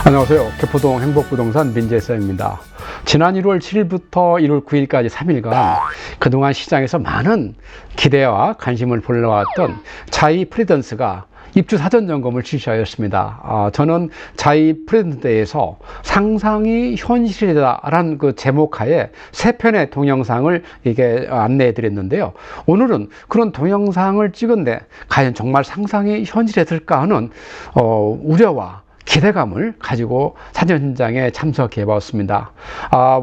안녕하세요. 개포동 행복부동산 민재서입니다. 지난 1월 7일부터 1월 9일까지 3일간 그동안 시장에서 많은 기대와 관심을 불러왔던 자이 프리던스가 입주 사전 점검을 실시하였습니다. 저는 자이 프리던스에서 상상이 현실이다라는 그 제목하에 3편의 동영상을 이게 안내해 드렸는데요. 오늘은 그런 동영상을 찍은데 과연 정말 상상이 현실이었을까 하는 우려와 기대감을 가지고 사전 현장에 참석해 봤습니다.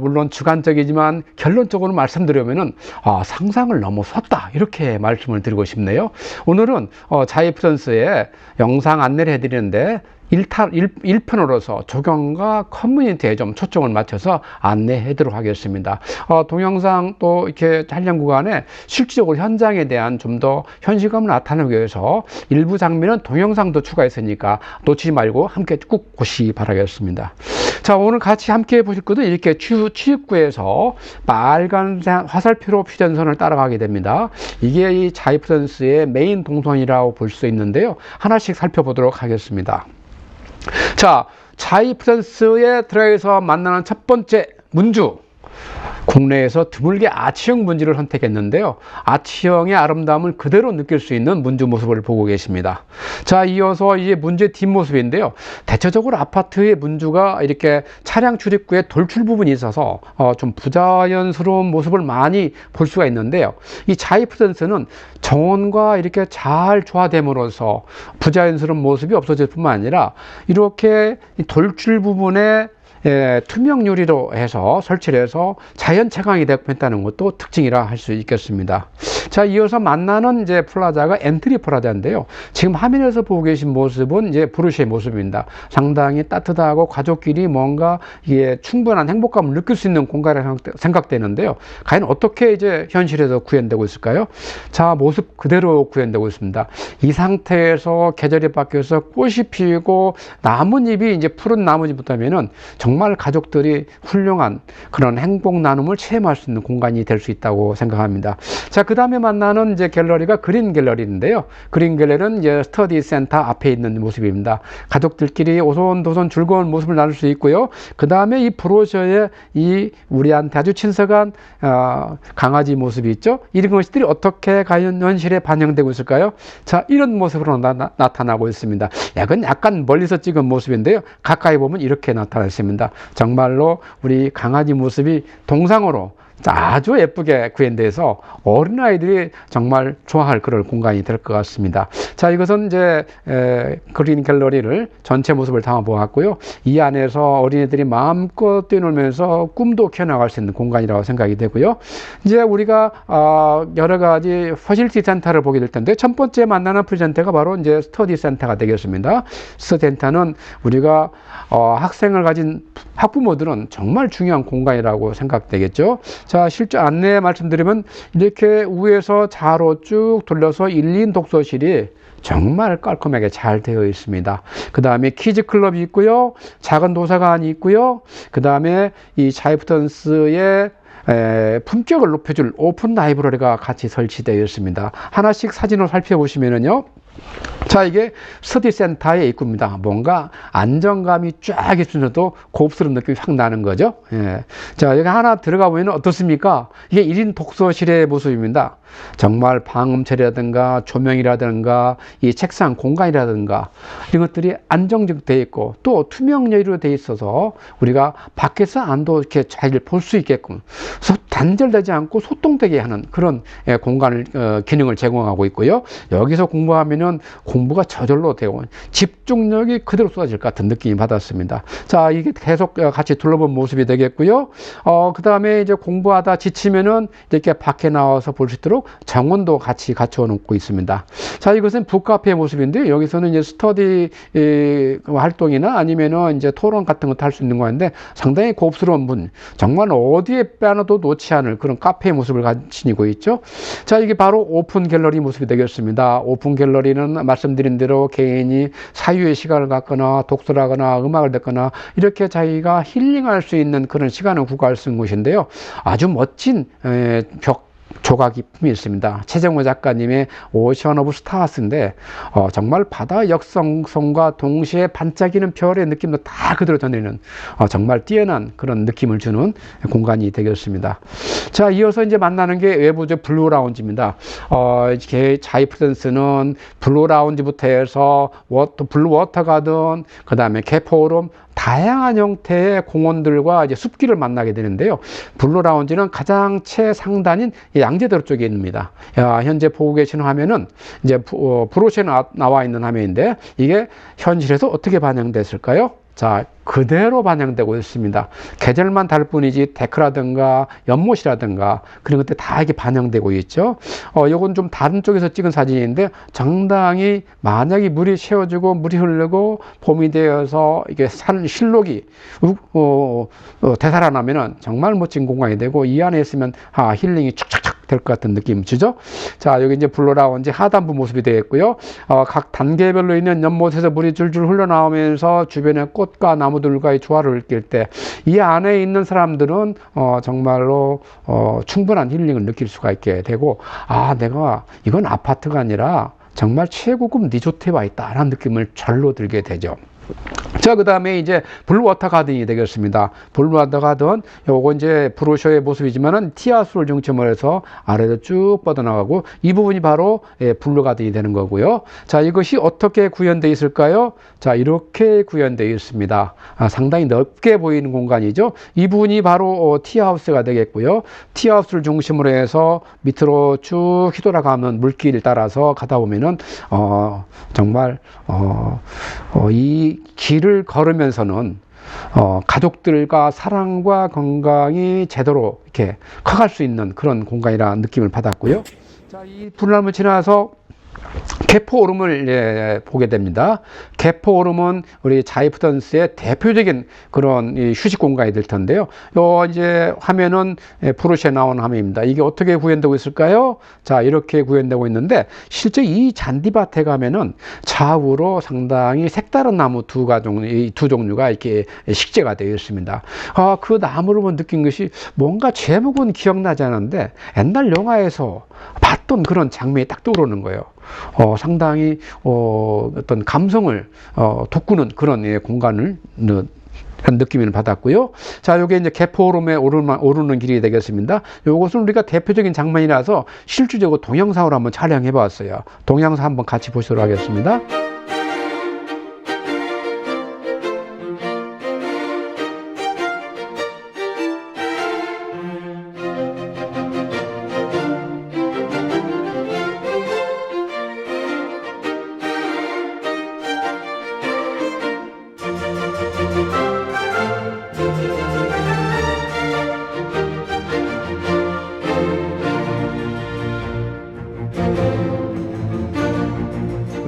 물론 주관적이지만 결론적으로 말씀드리면은 상상을 넘어섰다 이렇게 말씀을 드리고 싶네요. 오늘은 자이 프리던스의 영상 안내를 해드리는데 1편으로서 조경과 커뮤니티에 좀 초점을 맞춰서 안내하도록 하겠습니다. 동영상 또 이렇게 촬영 구간에 실질적으로 현장에 대한 좀 더 현실감을 나타내기 위해서 일부 장면은 동영상도 추가했으니까 놓치지 말고 함께 꼭 보시기 바라겠습니다. 자, 오늘 같이 함께 보실 것은 이렇게 출입구에서 빨간색 화살표로 휴전선을 따라가게 됩니다. 이게 이 자이 프리던스의 메인 동선이라고 볼 수 있는데요. 하나씩 살펴보도록 하겠습니다. 자, 자이 프리던스에 들어가서 만나는 첫 번째 문주, 국내에서 드물게 아치형 문지를 선택했는데요. 아치형의 아름다움을 그대로 느낄 수 있는 문주 모습을 보고 계십니다. 자, 이어서 이제 문주의 뒷모습인데요. 대체적으로 아파트의 문주가 이렇게 차량 출입구에 돌출 부분이 있어서 좀 부자연스러운 모습을 많이 볼 수가 있는데요. 이 자이 프리던스는 정원과 이렇게 잘 조화됨으로써 부자연스러운 모습이 없어질 뿐만 아니라 이렇게 돌출 부분에 투명 유리로 해서 설치를 해서 자연 채광이 됐다는 것도 특징이라 할 수 있겠습니다. 자, 이어서 만나는 이제 플라자가 엔트리 플라자인데요. 지금 화면에서 보고 계신 모습은 이제 브루시의 모습입니다. 상당히 따뜻하고 가족끼리 뭔가 이게 충분한 행복감을 느낄 수 있는 공간이라고 생각되는데요. 과연 어떻게 이제 현실에서 구현되고 있을까요? 자, 모습 그대로 구현되고 있습니다. 이 상태에서 계절이 바뀌어서 꽃이 피고 나뭇잎이 이제 푸른 나뭇잎부터면은 정말 가족들이 훌륭한 그런 행복 나눔을 체험할 수 있는 공간이 될 수 있다고 생각합니다. 자, 그 다음에 만나는 이제 갤러리가 그린 갤러리인데요. 그린 갤러리는 이제 스터디 센터 앞에 있는 모습입니다. 가족들끼리 오손도손 즐거운 모습을 나눌 수 있고요. 그 다음에 이 브로셔에 이 우리한테 아주 친숙한 강아지 모습이 있죠. 이런 것들이 어떻게 과연 현실에 반영되고 있을까요? 자, 이런 모습으로 나타나고 있습니다. 약간 멀리서 찍은 모습인데요. 가까이 보면 이렇게 나타났습니다. 정말로 우리 강아지 모습이 동상으로 아주 예쁘게 구현돼서 어린아이들이 정말 좋아할 그런 공간이 될 것 같습니다. 자, 이것은 이제 그린 갤러리를 전체 모습을 담아 보았고요. 이 안에서 어린이들이 마음껏 뛰놀면서 꿈도 키워나갈 수 있는 공간이라고 생각이 되고요. 이제 우리가 여러 가지 퍼실티 센터를 보게 될 텐데 첫 번째 만나는 프리센터가 바로 이제 스터디 센터가 되겠습니다. 스터디 센터는 우리가 학생을 가진 학부모들은 정말 중요한 공간이라고 생각되겠죠. 자, 실제 안내 말씀드리면 이렇게 위에서 좌로 쭉 돌려서 1인 독서실이 정말 깔끔하게 잘 되어 있습니다. 그 다음에 키즈 클럽이 있고요. 작은 도서관이 있고요. 그 다음에 이 자이 프리던스의 품격을 높여줄 오픈 라이브러리가 같이 설치되어 있습니다. 하나씩 사진을 살펴보시면은요. 자, 이게 스터디 센터의 입구입니다. 뭔가 안정감이 쫙 있으면서도 고급스러운 느낌이 확 나는 거죠. 예. 자, 여기 하나 들어가 보면 어떻습니까? 이게 1인 독서실의 모습입니다. 정말 방음처리라든가 조명이라든가 이 책상 공간이라든가 이런 것들이 안정적되어 있고 또 투명 유리로 되어 있어서 우리가 밖에서 안도 이렇게 잘 볼 수 있게끔 단절되지 않고 소통되게 하는 그런 공간을 기능을 제공하고 있고요. 여기서 공부하면은 공부가 저절로 되고 집중력이 그대로 쏟아질 것 같은 느낌이 받았습니다. 자, 이게 계속 같이 둘러본 모습이 되겠고요. 그 다음에 이제 공부하다 지치면은 이렇게 밖에 나와서 볼 수 있도록 정원도 같이 갖춰 놓고 있습니다. 자, 이것은 북카페의 모습인데 여기서는 이제 스터디 활동이나 아니면은 이제 토론 같은 것도 할 수 있는 건데 상당히 고급스러운 분, 정말 어디에 빼놔도 놓지 않을 그런 카페의 모습을 가지고 있죠. 자, 이게 바로 오픈 갤러리 모습이 되겠습니다. 오픈 갤러리는 말씀드린 대로 개인이 사유의 시간을 갖거나 독서를 하거나 음악을 듣거나 이렇게 자기가 힐링할 수 있는 그런 시간을 구가할 수 있는 곳인데요. 아주 멋진 조각이 품이 있습니다. 최정호 작가님의 오션 오브 스타스인데 정말 바다의 역성성과 동시에 반짝이는 별의 느낌도 다 그대로 전해내는 정말 뛰어난 그런 느낌을 주는 공간이 되겠습니다. 자, 이어서 이제 만나는 게 외부적 블루 라운지입니다. 이렇게 자이 프리던스는 블루 라운지부터 해서 블루 워터 가든, 그 다음에 개포름, 다양한 형태의 공원들과 이제 숲길을 만나게 되는데요. 블루 라운지는 가장 최상단인 양재대로 쪽에 있습니다. 현재 보고 계시는 화면은 이제 브로셔에 나와 있는 화면인데 이게 현실에서 어떻게 반영됐을까요? 자, 그대로 반영되고 있습니다. 계절만 다를 뿐이지 데크라든가 연못이라든가 그런 것들 다 이게 반영되고 있죠. 요건 좀 다른 쪽에서 찍은 사진인데 상당히 만약에 물이 채워지고 물이 흐르고 봄이 되어서 이게 실록이 되살아나면은 정말 멋진 공간이 되고 이 안에 있으면 힐링이 축착착 될 것 같은 느낌 주죠. 자, 여기 이제 블루 라운지 하단부 모습이 되겠고요. 각 단계별로 있는 연못에서 물이 줄줄 흘러나오면서 주변에 꽃과 나무들과의 조화를 느낄 때 이 안에 있는 사람들은 정말로 충분한 힐링을 느낄 수가 있게 되고, 내가 이건 아파트가 아니라 정말 최고급 리조트에 와 있다라는 느낌을 절로 들게 되죠. 자, 그 다음에 이제 블루워터 가든이 되겠습니다. 블루워터 가든, 요거 이제 브로셔의 모습이지만은 티아수를 중심으로 해서 아래로 쭉 뻗어나가고, 이 부분이 바로 블루 가든이 되는 거고요. 자, 이것이 어떻게 구현되어 있을까요? 자, 이렇게 구현되어 있습니다. 상당히 넓게 보이는 공간이죠. 이 부분이 바로 티하우스가 되겠고요. 티하우스를 중심으로 해서 밑으로 쭉 휘돌아가면 물길 따라서 가다 보면은 정말 이 길을 걸으면서는 가족들과 사랑과 건강이 제대로 이렇게 커갈 수 있는 그런 공간이라는 느낌을 받았고요. 자, 이 분람을 지나서 개포오름을 보게 됩니다. 개포오름은 우리 자이 프리던스의 대표적인 그런 휴식 공간이 될 텐데요. 요 이제 화면은 브로셔에 나오는 화면입니다. 이게 어떻게 구현되고 있을까요? 자, 이렇게 구현되고 있는데 실제 이 잔디밭에 가면은 좌우로 상당히 색다른 나무 두 종류가 이렇게 식재가 되어 있습니다. 그 나무를 보면 느낀 것이 뭔가 제목은 기억나지 않는데 옛날 영화에서 봤던 그런 장면이 딱 떠오르는 거예요. 상당히 어떤 감성을 돋구는 그런 공간을 느낌을 받았고요. 자, 요게 이제 개포오름에 오르는 길이 되겠습니다. 요것은 우리가 대표적인 장면이라서 실질적으로 동영상으로 한번 촬영해 봤어요. 동영상 한번 같이 보시도록 하겠습니다.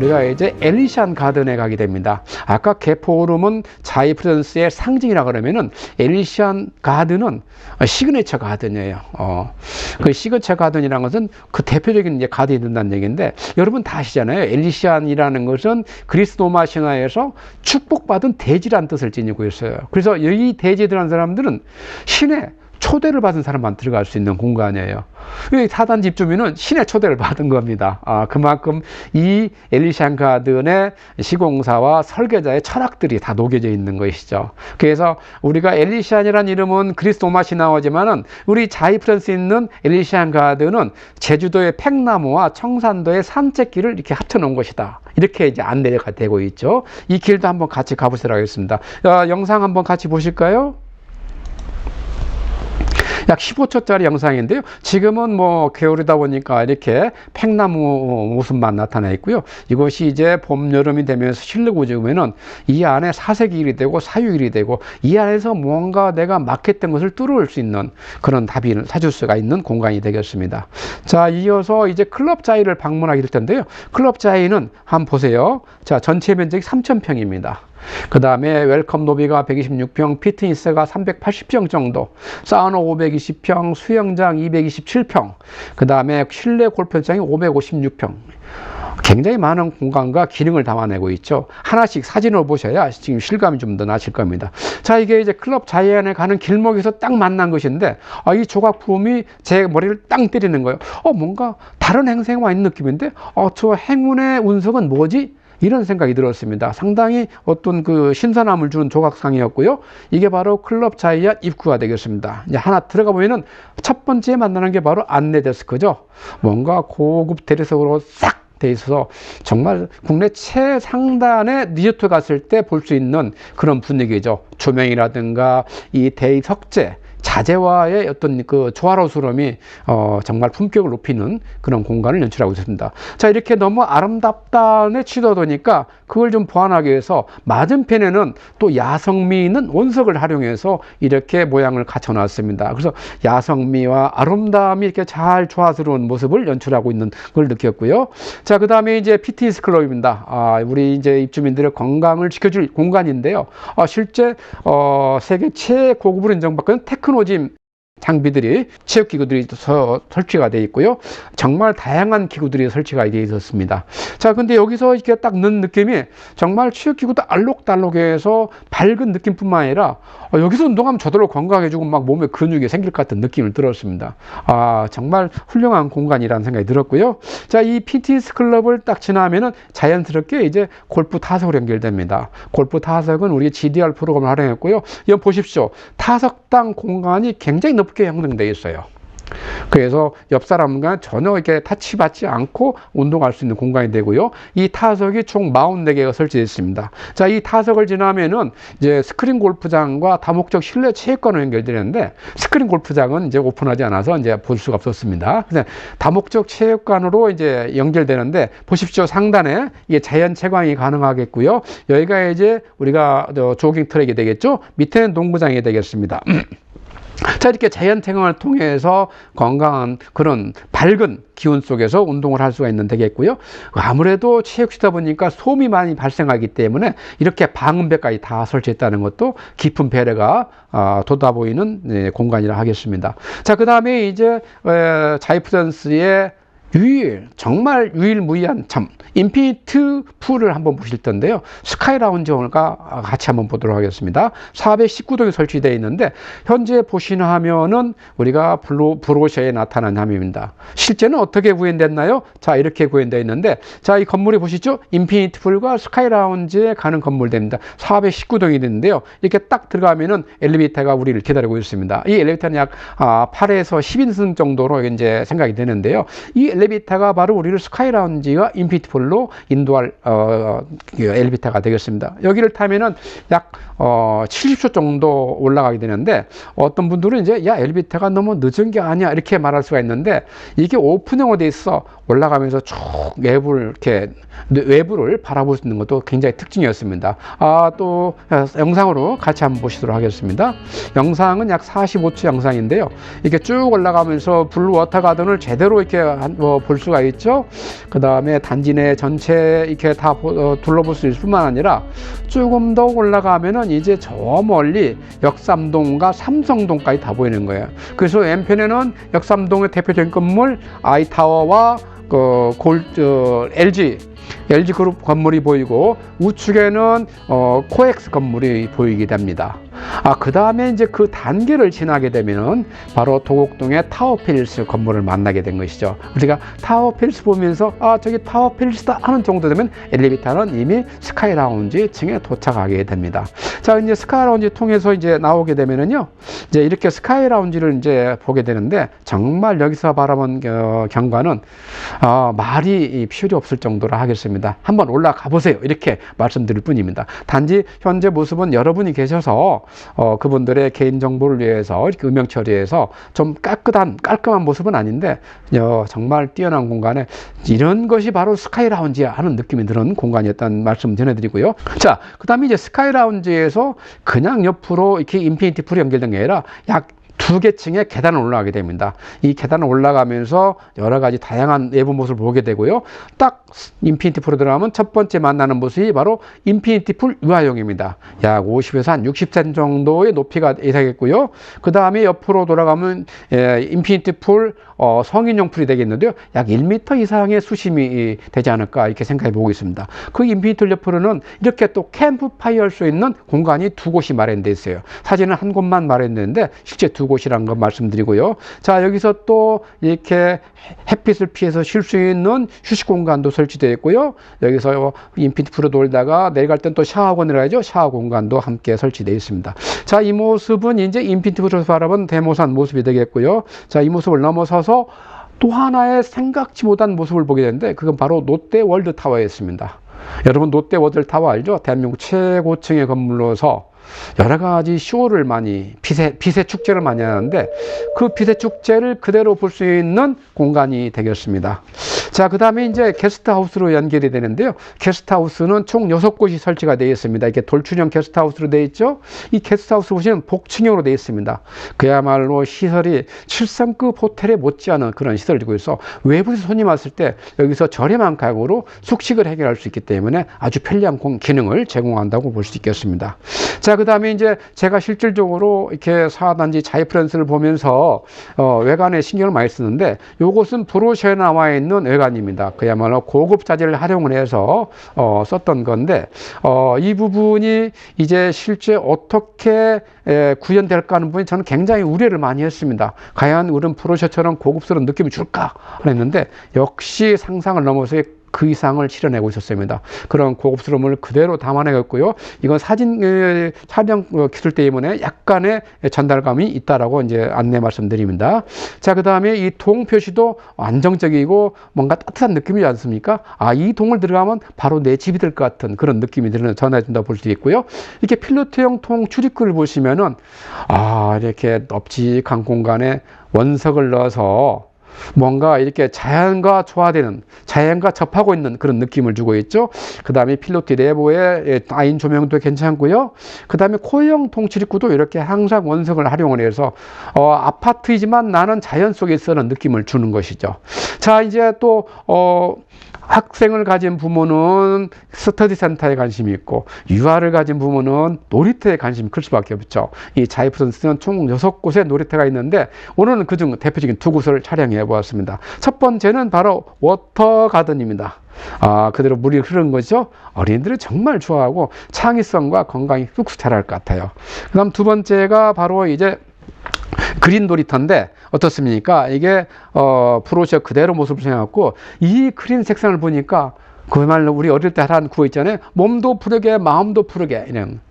우리가 이제 엘리시안 가든에 가게 됩니다. 아까 개포오름은 자이 프리던스의 상징이라 그러면은 엘리시안 가든은 시그니처 가든이에요. 그 시그니처 가든이라는 것은 그 대표적인 이제 가든이 된다는 얘기인데, 여러분 다 아시잖아요. 엘리시안이라는 것은 그리스 로마 신화에서 축복받은 대지란 뜻을 지니고 있어요. 그래서 이 대지에 들어간 사람들은 신의 초대를 받은 사람만 들어갈 수 있는 공간이에요. 사단 집주민은 신의 초대를 받은 겁니다. 그만큼 이 엘리시안 가든의 시공사와 설계자의 철학들이 다 녹여져 있는 것이죠. 그래서 우리가 엘리시안이라는 이름은 그리스 로마 신화지만은 우리 자이 프리던스에 있는 엘리시안 가든은 제주도의 팽나무와 청산도의 산책길을 이렇게 합쳐놓은 것이다. 이렇게 이제 안내가 되고 있죠. 이 길도 한번 같이 가보시도록 하겠습니다. 영상 한번 같이 보실까요? 약 15초짜리 영상인데요. 지금은 뭐 겨울이다 보니까 이렇게 팽나무 모습만 나타나 있고요. 이것이 이제 봄, 여름이 되면서 실내고 지으면은 이 안에 사색일이 되고 사유일이 되고 이 안에서 뭔가 내가 막혔던 것을 뚫을 수 있는 그런 답이 찾을 수가 있는 공간이 되겠습니다. 자, 이어서 이제 클럽 자이를 방문하게 될 텐데요. 클럽 자이는 한번 보세요. 자, 전체 면적이 3,000평입니다. 그 다음에 웰컴 로비가 126평, 피트니스가 380평 정도, 사우나 520평, 수영장 227평, 그 다음에 실내 골프장이 556평. 굉장히 많은 공간과 기능을 담아내고 있죠. 하나씩 사진을 보셔야 지금 실감이 좀 더 나실 겁니다. 자, 이게 이제 클럽 자이언에 가는 길목에서 딱 만난 것인데, 이 조각 부음이 제 머리를 땅 때리는 거예요. 뭔가 다른 행성에 와 있는 느낌인데, 저 행운의 운석은 뭐지? 이런 생각이 들었습니다. 상당히 어떤 그 신선함을 주는 조각상이었고요. 이게 바로 클럽 자이언 입구가 되겠습니다. 이제 하나 들어가 보면은 첫 번째 만나는 게 바로 안내 데스크죠. 뭔가 고급 대리석으로 싹 돼 있어서 정말 국내 최상단에 리조트 갔을 때 볼 수 있는 그런 분위기죠. 조명이라든가 이 대리 석재, 자재와의 어떤 그 조화로스러움이 정말 품격을 높이는 그런 공간을 연출하고 있습니다. 자, 이렇게 너무 아름답다에 치닫으니까 그걸 좀 보완하기 위해서 맞은편에는 또 야성미 있는 원석을 활용해서 이렇게 모양을 갖춰 놨습니다. 그래서 야성미와 아름다움이 이렇게 잘 조화스러운 모습을 연출하고 있는 걸 느꼈고요. 자, 그 다음에 이제 피트니스 클럽입니다. 우리 이제 입주민들의 건강을 지켜줄 공간인데요. 실제 세계 최고급으로 인정받는 테크노짐 장비들이, 체육기구들이 설치가 되어 있고요. 정말 다양한 기구들이 설치가 되어 있었습니다. 자, 근데 여기서 이렇게 딱 넣은 느낌이 정말 체육기구도 알록달록해서 밝은 느낌뿐만 아니라 여기서 운동하면 저절로 건강해지고 막 몸에 근육이 생길 것 같은 느낌을 들었습니다. 정말 훌륭한 공간이라는 생각이 들었고요. 자, 이 피트니스 클럽을 딱 지나면은 자연스럽게 이제 골프 타석으로 연결됩니다. 골프 타석은 우리 GDR 프로그램을 활용했고요. 이거 보십시오. 타석당 공간이 굉장히 높게 형성되어 있어요. 그래서 옆 사람과 전혀 이렇게 타치받지 않고 운동할 수 있는 공간이 되고요. 이 타석이 총 44개가 설치되어 있습니다. 자, 이 타석을 지나면은 이제 스크린 골프장과 다목적 실내 체육관으로 연결되는데, 스크린 골프장은 이제 오픈하지 않아서 이제 볼 수가 없었습니다. 그래서 다목적 체육관으로 이제 연결되는데, 보십시오. 상단에 이게 자연 채광이 가능하겠고요. 여기가 이제 우리가 조깅 트랙이 되겠죠. 밑에는 농구장이 되겠습니다. 자, 이렇게 자연 채광을 통해서 건강한 그런 밝은 기운 속에서 운동을 할 수가 있는 되겠고요. 아무래도 체육시다 보니까 소음이 많이 발생하기 때문에 이렇게 방음벽까지 다 설치했다는 것도 깊은 배려가 돋아보이는 공간이라 하겠습니다. 자, 그 다음에 이제 자이프던스의 정말 유일무이한 인피니트 풀을 한번 보실 텐데요. 스카이 라운지가 같이 한번 보도록 하겠습니다. 419동에 설치되어 있는데, 현재 보시는 화면은 우리가 브로셔에 나타난 화면입니다. 실제는 어떻게 구현됐나요? 자, 이렇게 구현되어 있는데, 자, 이 건물이 보시죠? 인피니트 풀과 스카이 라운지에 가는 건물입니다. 419동이 되는데요. 이렇게 딱 들어가면은 엘리베이터가 우리를 기다리고 있습니다. 이 엘리베이터는 약 8에서 10인승 정도로 이제 생각이 되는데요. 이 엘리베이터가 바로 우리를 스카이 라운지와 인피니트 풀로 인도할 엘리베이터가 되겠습니다. 여기를 타면은 약 70초 정도 올라가게 되는데, 어떤 분들은 이제 야, 엘리베이터가 너무 늦은 게 아니야 이렇게 말할 수가 있는데, 이게 오픈형으로 돼 있어 올라가면서 쭉 외부를 바라볼 수 있는 것도 굉장히 특징이었습니다. 또 영상으로 같이 한번 보시도록 하겠습니다. 영상은 약 45초 영상인데요. 이렇게 쭉 올라가면서 블루 워터 가든을 제대로 이렇게 볼 수가 있죠. 그 다음에 단지 내 전체 이렇게 다 둘러볼 수 있을 뿐만 아니라, 조금 더 올라가면은 이제 저 멀리 역삼동과 삼성동까지 다 보이는 거예요. 그래서 왼편에는 역삼동의 대표적인 건물 아이타워와 LG 그룹 건물이 보이고, 우측에는 코엑스 건물이 보이게 됩니다. 그 다음에 이제 그 단계를 지나게 되면은 바로 도곡동의 타워필스 건물을 만나게 된 것이죠. 우리가 타워필스 보면서 저기 타워필스다 하는 정도 되면 엘리베이터는 이미 스카이 라운지 층에 도착하게 됩니다. 자, 이제 스카이 라운지 통해서 이제 나오게 되면은요, 이제 이렇게 스카이 라운지를 이제 보게 되는데, 정말 여기서 바라본 경관은 말이 필요 없을 정도로 하겠습니다. 한번 올라가 보세요. 이렇게 말씀드릴 뿐입니다. 단지 현재 모습은 여러분이 계셔서 그분들의 개인정보를 위해서 이렇게 음영 처리해서 좀 깔끔한 모습은 아닌데, 정말 뛰어난 공간에 이런 것이 바로 스카이 라운지야 하는 느낌이 드는 공간이었다는 말씀 전해드리고요. 자, 그 다음에 이제 스카이 라운지에서 그냥 옆으로 이렇게 인피니티 풀이 연결된 게 아니라 약 2개 층의 계단을 올라가게 됩니다. 이 계단을 올라가면서 여러 가지 다양한 내부 모습을 보게 되고요. 딱 인피니티 풀로 들어가면 첫 번째 만나는 모습이 바로 인피니티 풀 유아용입니다. 약 50에서 한 60cm 정도의 높이가 예상했고요. 그 다음에 옆으로 돌아가면 인피니티 풀 성인용 풀이 되겠는데요. 약 1m 이상의 수심이 되지 않을까 이렇게 생각해 보고 있습니다. 그 인피니트 레프로는 이렇게 또 캠프파이어 할 수 있는 공간이 두 곳이 마련되어 있어요. 사진은 한 곳만 마련되는데 실제 두 곳이라는 거 말씀드리고요. 자, 여기서 또 이렇게 햇빛을 피해서 쉴 수 있는 휴식 공간도 설치되어 있고요. 여기서 인피니트 풀로 놀다가 내려갈 땐 또 샤워하고 내려가야죠. 샤워 공간도 함께 설치되어 있습니다. 자, 이 모습은 이제 인피니트 풀에서 바라본 대모산 모습이 되겠고요. 자, 이 모습을 넘어서서 또 하나의 생각지 못한 모습을 보게 되는데 그건 바로 롯데 월드타워였습니다. 여러분 롯데 월드타워 알죠? 대한민국 최고층의 건물로서 여러 가지 쇼를 많이 빛의 축제를 많이 하는데 그 빛의 축제를 그대로 볼 수 있는 공간이 되겠습니다. 자, 그 다음에 이제 게스트하우스로 연결이 되는데요. 게스트하우스는 총 6곳이 설치가 되어 있습니다. 이렇게 돌출형 게스트하우스로 되어 있죠. 이 게스트하우스 보시면 복층형으로 되어 있습니다. 그야말로 시설이 7성급 호텔에 못지않은 그런 시설을 두고 있어 외부에서 손님 왔을 때 여기서 저렴한 가격으로 숙식을 해결할 수 있기 때문에 아주 편리한 기능을 제공한다고 볼 수 있겠습니다. 자, 그 다음에 이제 제가 실질적으로 이렇게 사단지 자이프런스를 보면서 외관에 신경을 많이 쓰는데 요것은 브로셔에 나와 있는 외관입니다. 그야말로 고급 자재를 활용을 해서 썼던 건데 이 부분이 이제 실제 어떻게 구현될까 하는 부분이 저는 굉장히 우려를 많이 했습니다. 과연 우리는 브로셔처럼 고급스러운 느낌을 줄까 했는데 역시 상상을 넘어서 그 이상을 실현하고 있었습니다. 그런 고급스러움을 그대로 담아내겠고요. 이건 사진 촬영 기술 때문에 약간의 전달감이 있다라고 이제 안내 말씀드립니다. 자, 그 다음에 이 동 표시도 안정적이고 뭔가 따뜻한 느낌이지 않습니까? 아, 이 동을 들어가면 바로 내 집이 될 것 같은 그런 느낌이 전해준다 볼 수 있고요. 이렇게 필로트형 통 출입구를 보시면은 이렇게 넓직한 공간에 원석을 넣어서 뭔가 이렇게 자연과 조화되는, 자연과 접하고 있는 그런 느낌을 주고 있죠. 그 다음에 필로티 내부의 아인 조명도 괜찮고요. 그 다음에 코형 통출입구도 이렇게 항상 원석을 활용을 해서 아파트이지만 나는 자연 속에 있어는 느낌을 주는 것이죠. 자, 이제 또 학생을 가진 부모는 스터디 센터에 관심이 있고 유아를 가진 부모는 놀이터에 관심이 클 수밖에 없죠. 이 자이프런스는 총 6곳의 놀이터가 있는데 오늘은 그중 대표적인 2곳을 촬영해 보았습니다. 첫 번째는 바로 워터 가든입니다. 그대로 물이 흐르는 거죠. 어린이들이 정말 좋아하고 창의성과 건강이 쑥쑥 자랄 것 같아요. 그 다음 두 번째가 바로 이제 그린 놀이터인데 어떻습니까? 이게 브로셔 그대로 모습을 생각했고 이 그린 색상을 보니까 그말로 우리 어릴 때 하라는 구호 있잖아요. 몸도 푸르게 마음도 푸르게 이런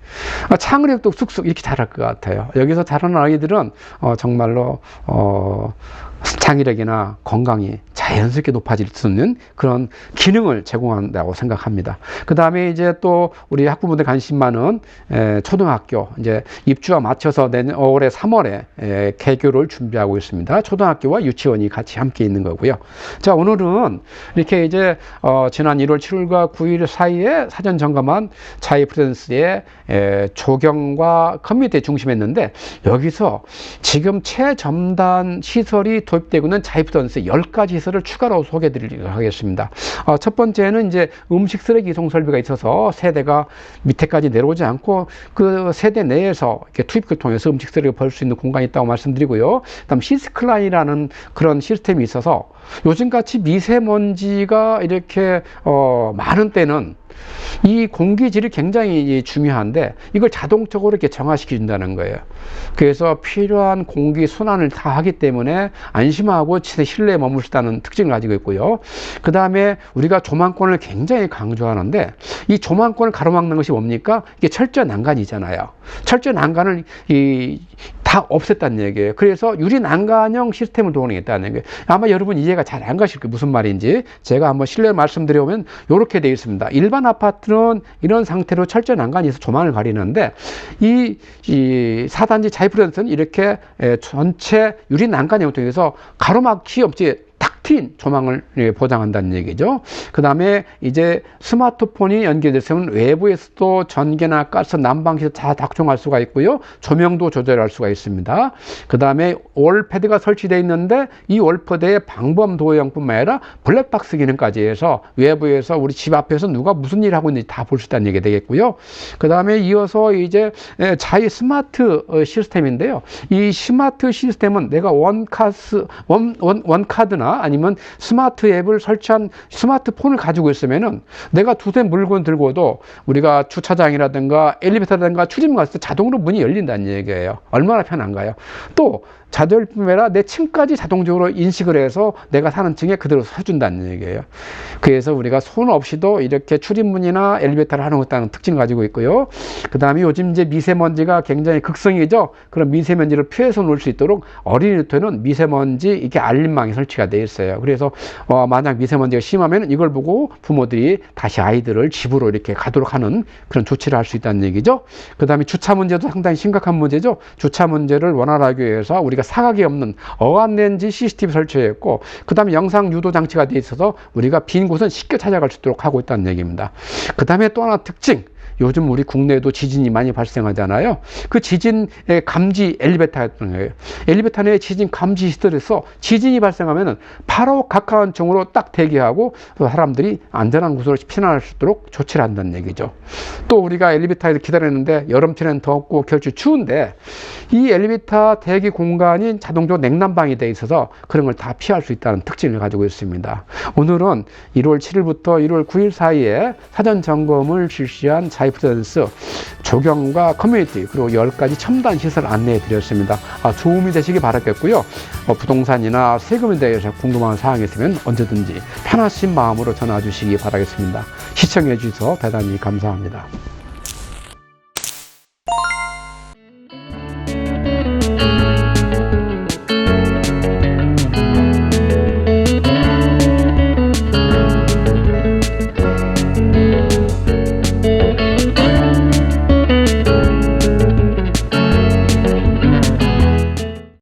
창의력도 쑥쑥 이렇게 자랄 것 같아요. 여기서 자라는 아이들은 정말로 창의력이나 건강이 자연스럽게 높아질 수 있는 그런 기능을 제공한다고 생각합니다. 그 다음에 이제 또 우리 학부모들 관심 많은 초등학교 이제 입주와 맞춰서 올해 3월에 개교를 준비하고 있습니다. 초등학교와 유치원이 같이 함께 있는 거고요. 자, 오늘은 이렇게 이제 지난 1월 7일과 9일 사이에 사전 점검한 자이프런스의 조경과 커뮤니티에 중심했는데 여기서 지금 최첨단 시설이 도입되고 있는 자이프런스 10가지 시설을 추가로 소개해 드리도록 하겠습니다. 첫 번째는 이제 음식 쓰레기 이송 설비가 있어서 세대가 밑에까지 내려오지 않고 그 세대 내에서 이렇게 투입구를 통해서 음식 쓰레기를 버릴 수 있는 공간이 있다고 말씀드리고요. 그다음 시스클라인이라는 그런 시스템이 있어서 요즘같이 미세먼지가 이렇게 많은 때는 이 공기질이 굉장히 중요한데 이걸 자동적으로 이렇게 정화시켜 준다는 거예요. 그래서 필요한 공기 순환을 다 하기 때문에 안심하고 실내에 머물 수 있다는 특징을 가지고 있고요. 그 다음에 우리가 조망권을 굉장히 강조하는데 이 조망권을 가로막는 것이 뭡니까? 이게 철저 난간이잖아요. 철저 난간을 다 없앴다는 얘기예요. 그래서 유리 난간형 시스템을 동원했다는 거예요. 아마 여러분 이해가 잘 안 가실 거예요. 무슨 말인지 제가 한번 실내 말씀드려보면 이렇게 되어 있습니다. 일반 아파트는 이런 상태로 철저 난간이 있어서 조망을 가리는데 이 4단지 자이프런스는 이렇게 전체 유리 난간 형태에서 가로막기 없이 딱 스크린 조망을 보장한다는 얘기죠. 그 다음에 이제 스마트폰이 연결됐으면 외부에서도 전기나 가스, 난방기를 다 작동할 수가 있고요. 조명도 조절할 수가 있습니다. 그 다음에 월패드가 설치되어 있는데 이 월패드에 방범 도형뿐만 아니라 블랙박스 기능까지 해서 외부에서 우리 집 앞에서 누가 무슨 일을 하고 있는지 다 볼 수 있다는 얘기가 되겠고요. 그 다음에 이어서 이제 자이 스마트 시스템인데요. 이 스마트 시스템은 내가 원카드나 아니면 스마트 앱을 설치한 스마트폰을 가지고 있으면은 내가 두세 물건 들고도 우리가 주차장이라든가 엘리베이터라든가 출입문 갔을 때 자동으로 문이 열린다는 얘기예요. 얼마나 편한가요? 또 자동뿐만 아니라 내 층까지 자동적으로 인식을 해서 내가 사는 층에 그대로 서준다는 얘기예요. 그래서 우리가 손 없이도 이렇게 출입문이나 엘리베이터를 하는 것다는 특징을 가지고 있고요. 그 다음에 요즘 이제 미세먼지가 굉장히 극성이죠. 그런 미세먼지를 피해서 놀 수 있도록 어린이집에는 미세먼지 이게 알림망이 설치가 되어 있어요. 그래서 만약 미세먼지가 심하면 이걸 보고 부모들이 다시 아이들을 집으로 이렇게 가도록 하는 그런 조치를 할 수 있다는 얘기죠. 그 다음에 주차 문제도 상당히 심각한 문제죠. 주차 문제를 원활하게 위해서 우리가 사각이 없는 어안렌지 CCTV 설치했고, 그 다음에 영상 유도 장치가 되어 있어서 우리가 빈 곳은 쉽게 찾아갈 수 있도록 하고 있다는 얘기입니다. 그 다음에 또 하나 특징, 요즘 우리 국내에도 지진이 많이 발생하잖아요. 그 지진 감지 엘리베이터였던 거예요. 엘리베이터 내에 지진 감지 시설에서 지진이 발생하면은 바로 가까운 층으로 딱 대기하고 사람들이 안전한 곳으로 피난할 수 있도록 조치를 한다는 얘기죠. 또 우리가 엘리베이터에서 기다렸는데 여름철에는 덥고 겨울철 추운데 이 엘리베이터 대기 공간이 자동적으로 냉난방이 되어 있어서 그런 걸 다 피할 수 있다는 특징을 가지고 있습니다. 오늘은 1월 7일부터 1월 9일 사이에 사전 점검을 실시한 프리던스 조경과 커뮤니티 그리고 10가지 첨단 시설 안내해 드렸습니다. 도움이 되시기 바랐겠고요. 부동산이나 세금에 대해서 궁금한 사항이 있으면 언제든지 편하신 마음으로 전화 주시기 바라겠습니다. 시청해 주셔서 대단히 감사합니다.